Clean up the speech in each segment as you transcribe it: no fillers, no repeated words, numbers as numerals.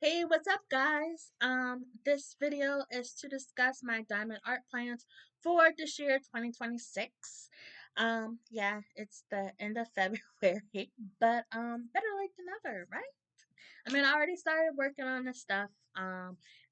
Hey, what's up, guys? This video is to discuss my diamond art plans for this year, 2026. Yeah, it's the end of February, but better late than never, right? I mean, I already started working on this stuff.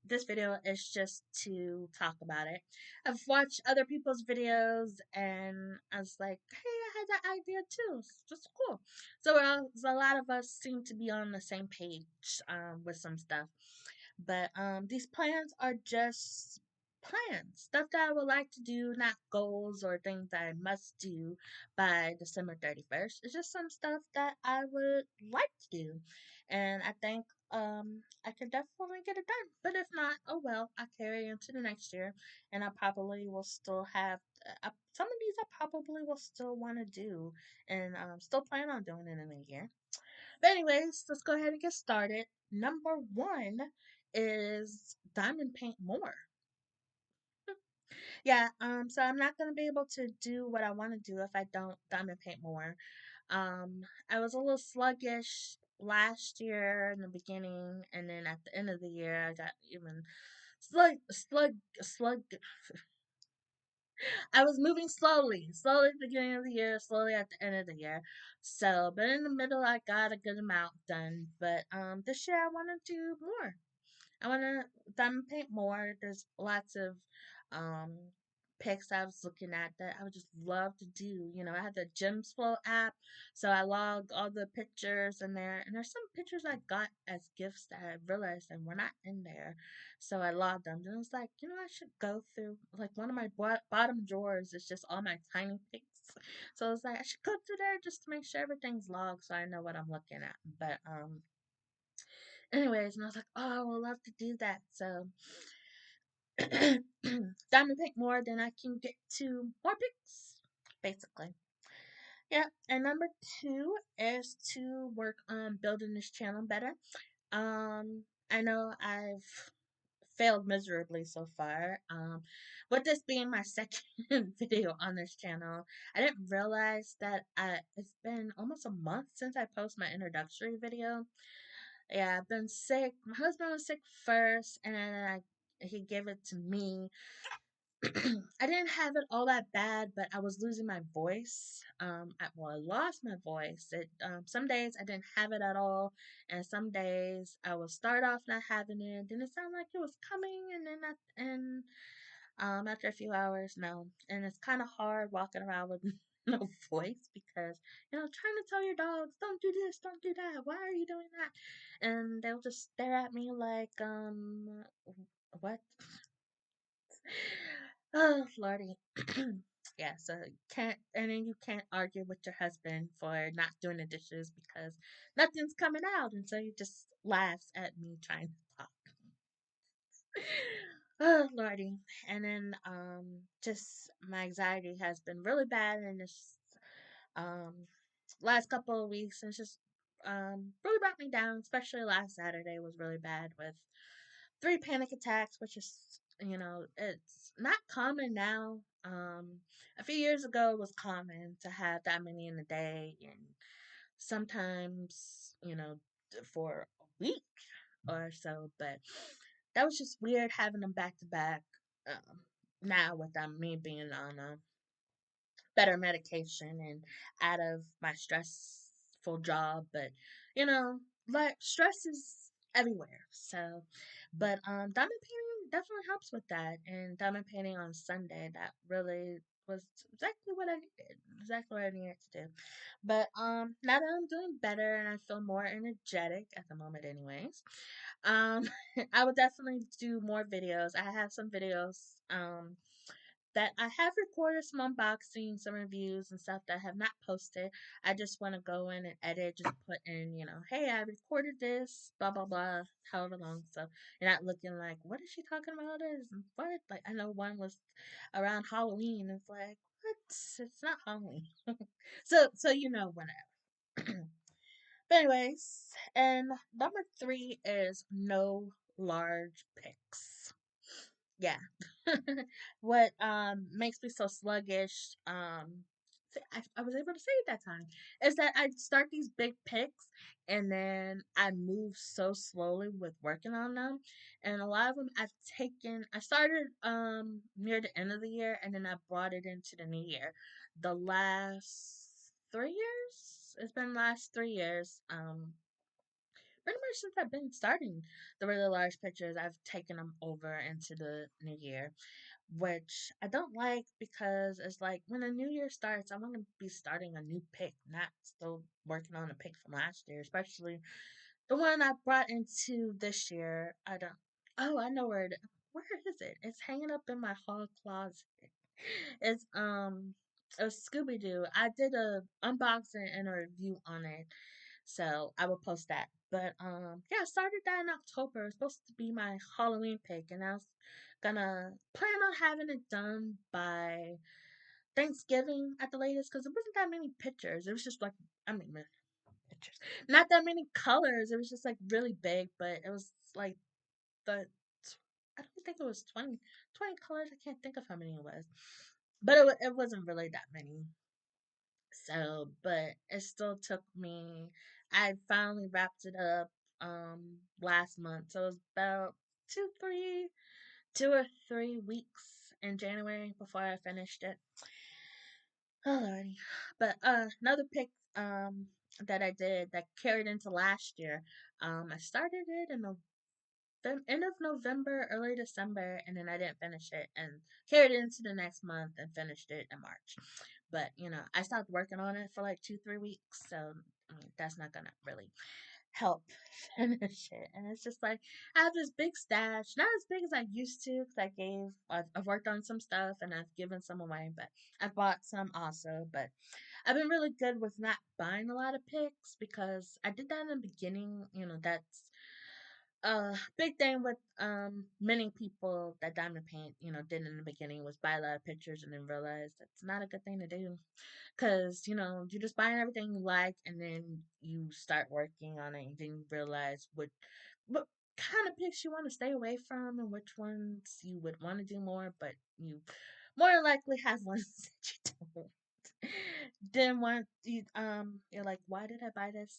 This video is just to talk about it. I've watched other people's videos and I was like, hey, I had that idea too. It's just cool. So a lot of us seem to be on the same page with some stuff. But these plans are just plans, stuff that I would like to do, not goals or things that I must do by December 31st. It's just some stuff that I would like to do. And I think I could definitely get it done. But if not, oh well, I carry into the next year, and I probably will still have some of these. I probably will still want to do, and still plan on doing it in a year. But anyways, let's go ahead and get started. Number one is diamond paint more. Yeah, so I'm not gonna be able to do what I want to do if I don't diamond paint more. I was a little sluggish last year in the beginning, and then at the end of the year, I got even slug. I was moving slowly at the beginning of the year, slowly at the end of the year. So, but in the middle, I got a good amount done. But this year I want to do more. I want to diamond paint more. There's lots of um pics I was looking at that I would just love to do. You know, I have the Gems Flow app, so I log all the pictures in there, and there's some pictures I got as gifts that I realized and were not in there, so I logged them. And I was like, I should go through like one of my bottom drawers is just all my tiny pics. So I was like, I should go through there just to make sure everything's logged so I know what I'm looking at. But anyways, and I was like, oh, I would love to do that. So diamond pick more than I can get to more picks, basically. Yeah, and number two is to work on building this channel better. I know I've failed miserably so far. With this being my second video on this channel, I didn't realize that it's been almost a month since I posted my introductory video. Yeah, I've been sick. My husband was sick first, and then he gave it to me. I didn't have it all that bad, but I was losing my voice. I lost my voice. Some days I didn't have it at all, and some days I would start off not having it. Then it sounded like it was coming, and then after a few hours, no. And it's kind of hard walking around with no voice because trying to tell your dogs, don't do this, don't do that. Why are you doing that? And they'll just stare at me like, what? Oh, Lordy. Yeah, so you can't, and then you can't argue with your husband for not doing the dishes because nothing's coming out, and so he just laughs at me trying to talk. Oh, Lordy. And then, just my anxiety has been really bad in this, um, last couple of weeks, and it's just, really brought me down, especially last Saturday was really bad with 3 panic attacks, which is, it's not common now. A few years ago, it was common to have that many in a day, and sometimes, for a week or so. But that was just weird having them back to back. Now with me being on a better medication and out of my stressful job, but you know, like stress is everywhere. So, but diamond painting definitely helps with that. And diamond painting on Sunday, that really was exactly what I needed. Exactly what I needed to do. But now that I'm doing better and I feel more energetic at the moment anyways, um I will definitely do more videos. I have some videos that I have recorded, some unboxing, some reviews and stuff that I have not posted. I just want to go in and edit, just put in, hey, I recorded this, blah blah blah, however long. So you're not looking like, what is she talking about? This and what? Like I know one was around Halloween. It's like, what? It's not Halloween. So whatever. But anyways, and number three is no large pics. Yeah. What makes me so sluggish, I was able to say it that time. Is that I start these big pics and then I move so slowly with working on them. And a lot of them I started near the end of the year and then I brought it into the new year. The last 3 years? It's been the last 3 years. Pretty much since I've been starting the really large pictures, I've taken them over into the new year, which I don't like because it's like when the new year starts, I want to be starting a new pick, not still working on a pick from last year, especially the one I brought into this year. I don't. Oh, I know where is it? It's hanging up in my hall closet. It's a Scooby Doo. I did a unboxing and a review on it, so I will post that. But yeah, I started that in October. It's supposed to be my Halloween pick, and I was gonna plan on having it done by Thanksgiving at the latest because it wasn't that many pictures. It was just like I mean pictures, not that many colors. It was just like really big, but it was like the I don't think it was 20 colors. I can't think of how many it was, but it wasn't really that many. So, but it still took me. I finally wrapped it up last month, so it was about 2 or 3 weeks in January before I finished it. Oh lordy. But another pick that I did that carried into last year. I started it in the end of November, early December, and then I didn't finish it and carried it into the next month and finished it in March. But I stopped working on it for like 2, 3 weeks, so I mean that's not gonna really help finish it. And it's just like I have this big stash, not as big as I used to, because I've worked on some stuff and I've given some away, but I've bought some also. But I've been really good with not buying a lot of picks because I did that in the beginning. That's big thing with many people that diamond paint did in the beginning was buy a lot of pictures and then realize that's not a good thing to do because you're just buying everything you like and then you start working on it and then you realize what kind of pics you want to stay away from and which ones you would want to do more, but you more than likely have ones that you don't then want you you're like, why did I buy this?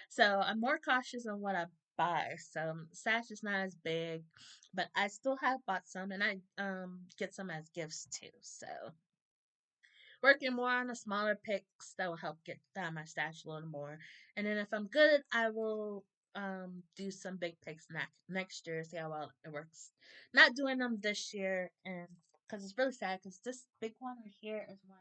So I'm more cautious on what I buy. So stash is not as big, but I still have bought some and I get some as gifts too. So working more on the smaller picks that will help get down my stash a little more. And then if I'm good, I will do some big picks next year, see how well it works. Not doing them this year and because it's really sad because this big one right here is one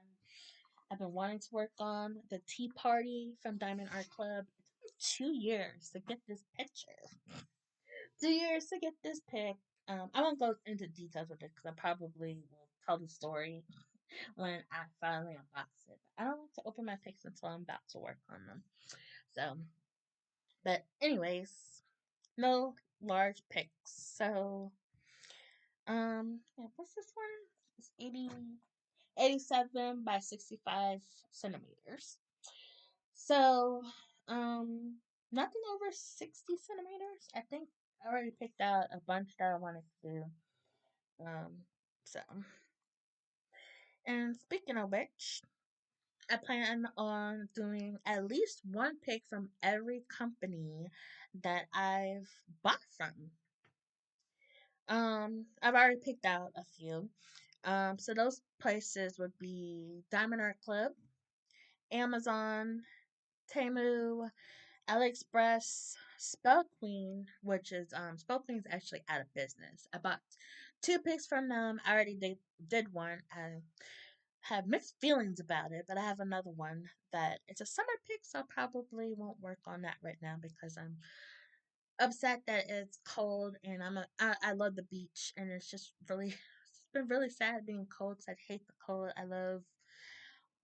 I've been wanting to work on, the Tea Party from Diamond Art Club. It took me 2 years to get this picture. 2 years to get this pic. I won't go into details with it because I probably will tell the story when I finally unbox it. I don't like to open my pics until I'm about to work on them. So, but anyways, no large pics. So, yeah, what's this one? It's 87 by 65 centimeters. So, um, nothing over 60 centimeters. I think I already picked out a bunch that I wanted to do. So, and speaking of which, I plan on doing at least one pick from every company that I've bought from. I've already picked out a few. So those places would be Diamond Art Club, Amazon, Temu, AliExpress, Spell Queen, which is Spell Queen's actually out of business. I bought two picks from them. I already did one. I have mixed feelings about it, but I have another one that it's a summer pick, so I probably won't work on that right now because I'm upset that it's cold and I love the beach and it's just really it's been really sad being cold because I hate the cold. I love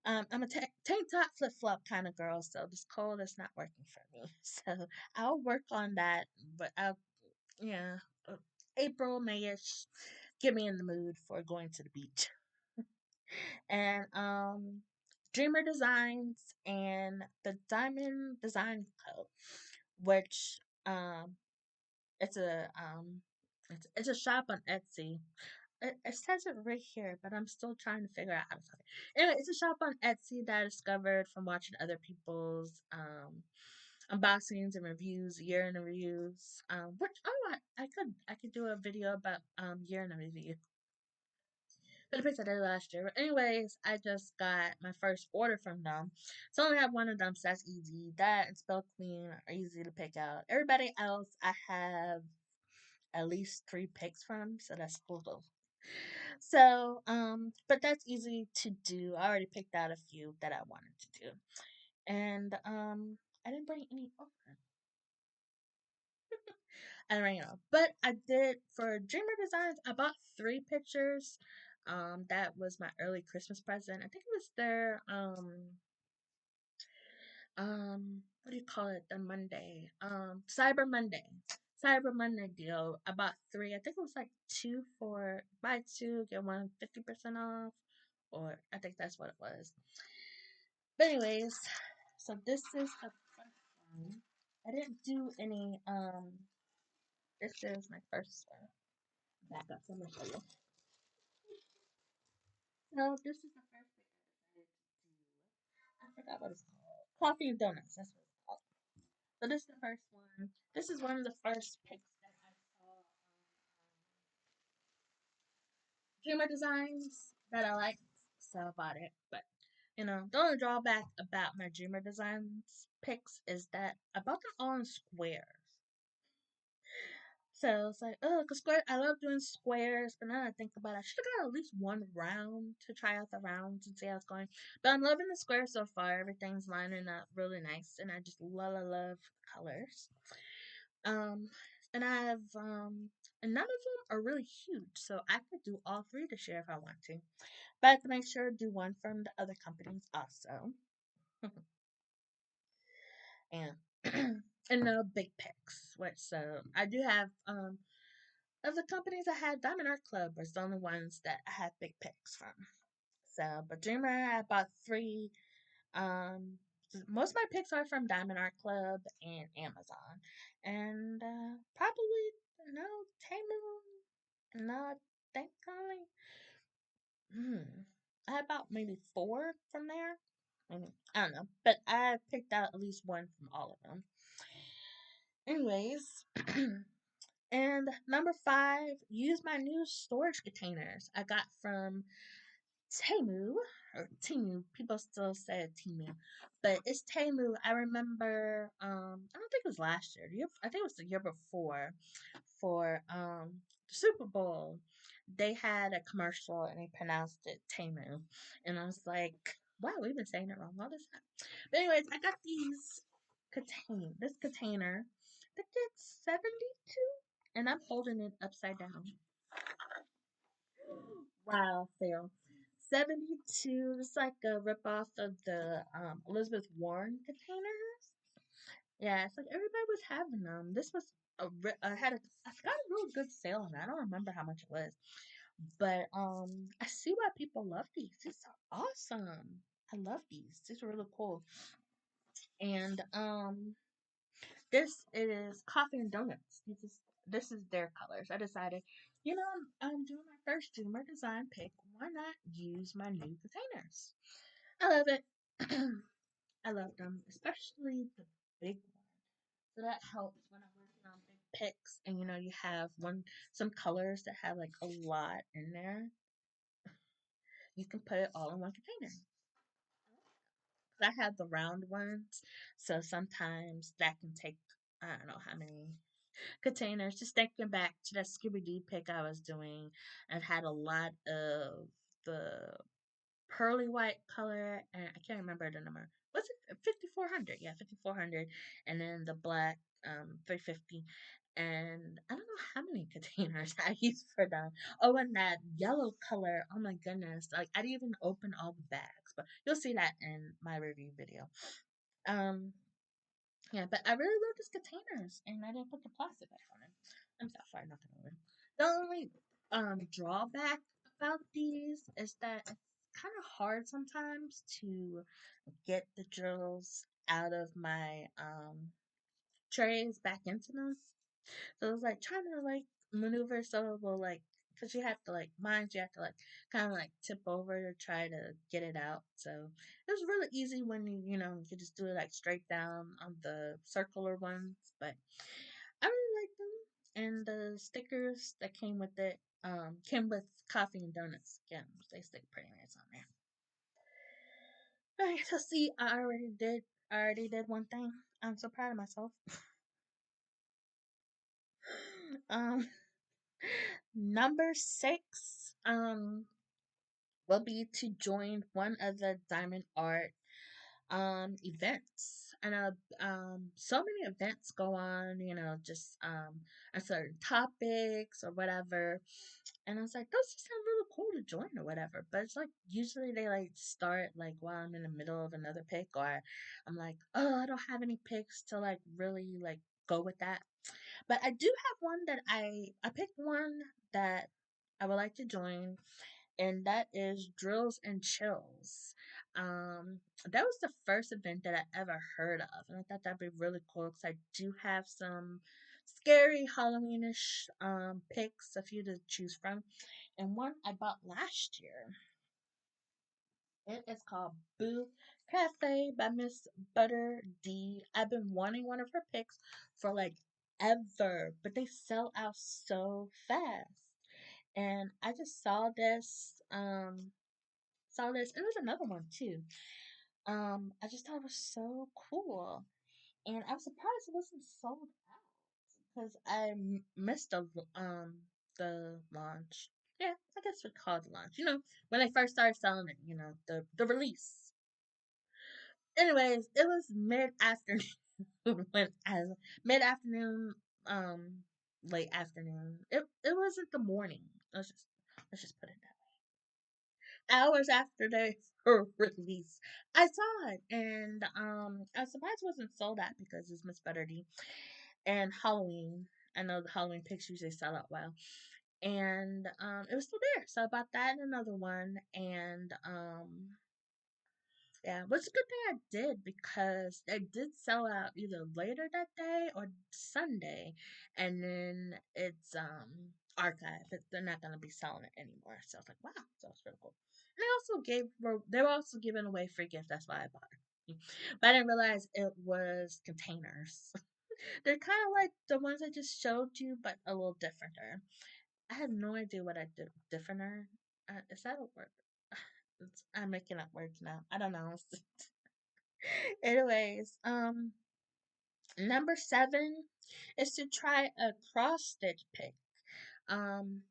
I'm a tank top flip flop kind of girl, so this cold is not working for me. So I'll work on that, but yeah, uh, April, Mayish, get me in the mood for going to the beach. And Dreamer Designs and the Diamond Design Co., which it's a shop on Etsy. it says it right here, but I'm still trying to figure out how to find it. Anyway, it's a shop on Etsy that I discovered from watching other people's unboxings and reviews, year in reviews. Which I could do a video about year in a review for the place I did last year. But anyways, I just got my first order from them. So I only have one of them, so that's easy. That and Spell Queen are easy to pick out. Everybody else, I have at least 3 picks from, so that's cool. So, but that's easy to do. I already picked out a few that I wanted to do, and I didn't bring any. Oh, I don't know, but I did for Dreamer Designs. I bought 3 pictures. That was my early Christmas present. I think it was their what do you call it? The Monday, Cyber Monday deal. I bought 3. I think it was like 2 for buy 2 get one 50% off, or I think that's what it was. But anyways, so this is the first one. I didn't do any. This is my first one. Back up, so I'm gonna show you. So this is the first thing I decided to do. I forgot what it's called. Coffee and donuts. That's what it's called. So this is the first one. This is one of the first picks that I saw on Dreamer Designs that I liked, so I bought it. But the only drawback about my Dreamer Designs picks is that I bought them all in squares. So it's like, oh, cause square. I love doing squares, but now I think about it, I should have got at least one round to try out the rounds and see how it's going. But I'm loving the square so far. Everything's lining up really nice, and I just love colors. Um, and I have and none of them are really huge, so I could do all 3 this year if I want to. But I have to make sure to do one from the other companies also, and and no big picks. Which so I do have of the companies I had, Diamond Art Club was the only ones that I had big picks from. So, but Dreamer, I bought 3. Um, most of my picks are from Diamond Art Club and Amazon, and probably no Temu. No, I think only. I had about maybe 4 from there. I don't know, but I picked out at least one from all of them. Anyways, and number 5, use my new storage containers I got from Temu, or Timu. People still say it Timu, but it's Temu. I remember, I don't think it was last year. I think it was the year before, for the Super Bowl. They had a commercial and they pronounced it Temu, and I was like, wow, we've been saying it wrong all this time. But anyways, I got this container that gets 72, and I'm holding it upside down. Wow, fail. 72 is like a ripoff of the Elizabeth Warren containers. Yeah, it's like everybody was having them. This was I got a real good sale on it. I don't remember how much it was. But I see why people love these. These are awesome. I love these. These are really cool. And this is coffee and donuts. This is their colors. I decided, I'm doing my first Dreamer design pick. Why not use my new containers? I love it. I love them, especially the big one. So that helps when I'm working on big picks, and you have some colors that have like a lot in there. You can put it all in one container. I have the round ones, so sometimes that can take I don't know how many containers. Just thinking back to that Scooby Doo pick I was doing, I've had a lot of the pearly white color, and I can't remember the number. Was it 5400? Yeah, 5400, and then the black 350. And I don't know how many containers I used for them. Oh, and that yellow color. Oh my goodness! Like I didn't even open all the bags, but you'll see that in my review video. Um, yeah, but I really love these containers, and I didn't put the plastic back on it. I'm so sorry, not gonna win. The only drawback about these is that it's kind of hard sometimes to get the drills out of my trays back into them. So it's like trying to like maneuver so it will like because you have to like mine, you have to like kind of like tip over to try to get it out. So it was really easy when you could just do it like straight down on the circular ones. But I really like them, and the stickers that came with it came with coffee and donuts. Again, they stick pretty nice on there. Okay, so see, I already did one thing. I'm so proud of myself. Um, number six, will be to join one of the Diamond Art events. And so many events go on, just on certain topics or whatever. And I was like, those just sound really cool to join or whatever. But it's like usually they like start like while I'm in the middle of another pick, or I'm like, oh, I don't have any picks to like really like go with that. But I do have one that I picked one that I would like to join, and that is Drills and Chills. That was the first event that I ever heard of, and I thought that'd be really cool because I do have some scary Halloweenish picks, a few to choose from, and one I bought last year. It is called Boo Cafe by Miss Butter D. I've been wanting one of her picks for like ever, but they sell out so fast. And I just saw this, and there's another one too. I just thought it was so cool, and I'm surprised it wasn't sold out because missed the launch. Yeah, I guess we call it the launch. When they first started selling it. The release. Anyways, it was mid afternoon when as mid afternoon, um, late afternoon. It wasn't the morning. Let's just put it hours after they were released. I saw it, and I was surprised it wasn't sold out because it's Miss Butterdy and Halloween. I know the Halloween pictures they sell out well, and it was still there. So I bought that and another one, and yeah, which is a good thing I did because they did sell out either later that day or Sunday, and then it's archived. They're not gonna be selling it anymore. So I was like, wow, so it's really cool. And they were also giving away free gifts. That's why I bought it. But I didn't realize it was containers. They're kind of like the ones I just showed you, but a little differenter. I have no idea what I did with differenter. Is that a word? I'm making up words now. I don't know. Anyways, number seven is to try a cross stitch pick. Um,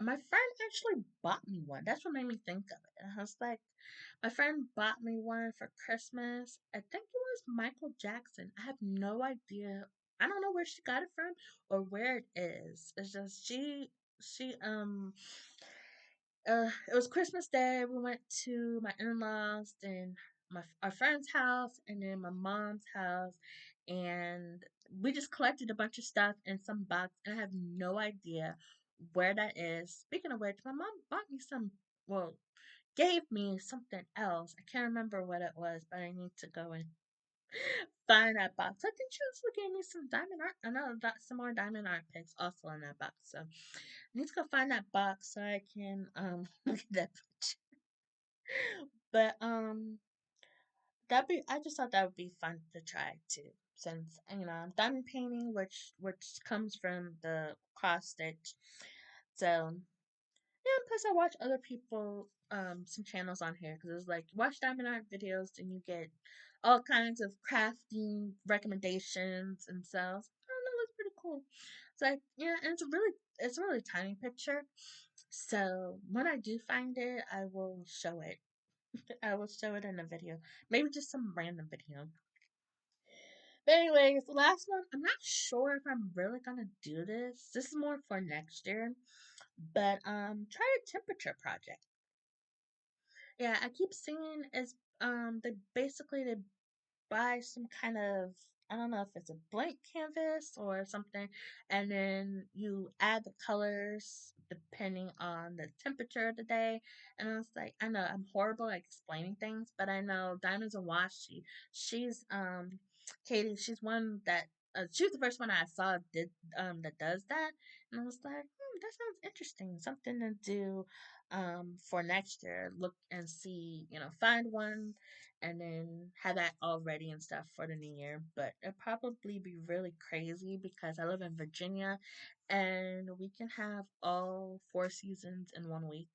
my friend actually bought me one. That's what made me think of it. I was like, my friend bought me one for Christmas. I think it was Michael Jackson. I have no idea. I don't know where she got it from or where it is. It's just she it was Christmas Day. We went to my in-laws, then our friend's house, and then my mom's house, and we just collected a bunch of stuff in some box, and I have no idea where that is. Speaking of which, my mom bought me well, gave me something else. I can't remember what it was, but I need to go and find that box. I think she also gave me some diamond art, some more diamond art picks also in that box. So I need to go find that box so I can look at that picture. But I just thought that would be fun to try too. Since I'm diamond painting, which comes from the cross stitch. So yeah, plus I watch other people some channels on here because it's like watch diamond art videos and you get all kinds of crafting recommendations and so I don't know, that's pretty cool. It's like yeah, and it's a really tiny picture. So when I do find it, I will show it. I will show it in a video. Maybe just some random video. But anyways, the last one, I'm not sure if I'm really gonna do this. This is more for next year. But try a temperature project. Yeah, I keep seeing is they buy some kind of, I don't know if it's a blank canvas or something, and then you add the colors depending on the temperature of the day. And I was like, I know I'm horrible at explaining things, but I know Diamonds and Wash, she's Katie, she's one that she was the first one I saw did that does that, and I was like, that sounds interesting. Something to do for next year. Look and see, find one, and then have that all ready and stuff for the new year. But it'd probably be really crazy because I live in Virginia, and we can have all 4 seasons in one week.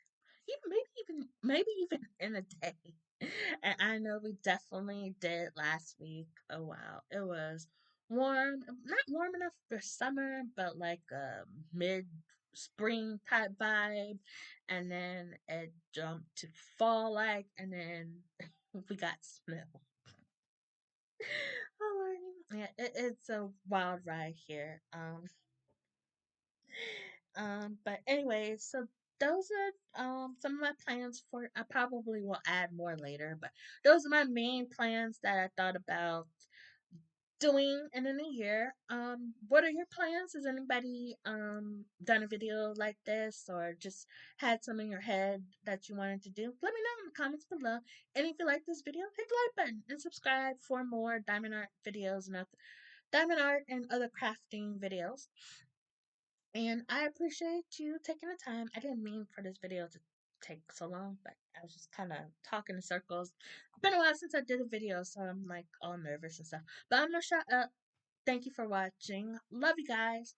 Maybe even in a day. And I know we definitely did last week. Oh wow, it was warm, not warm enough for summer, but like a mid spring type vibe. And then it jumped to fall like, and then we got snow. Oh Lord, yeah, it's a wild ride here. But anyways, so those are some of my plans for. I probably will add more later, but those are my main plans that I thought about doing in the new year. What are your plans? Has anybody done a video like this or just had some in your head that you wanted to do? Let me know in the comments below. And if you like this video, hit the like button and subscribe for more diamond art videos and diamond art and other crafting videos. And I appreciate you taking the time. I didn't mean for this video to take so long, but I was just kind of talking in circles. It's been a while since I did a video, so I'm like all nervous and stuff. But I'm gonna shut up. Thank you for watching. Love you guys.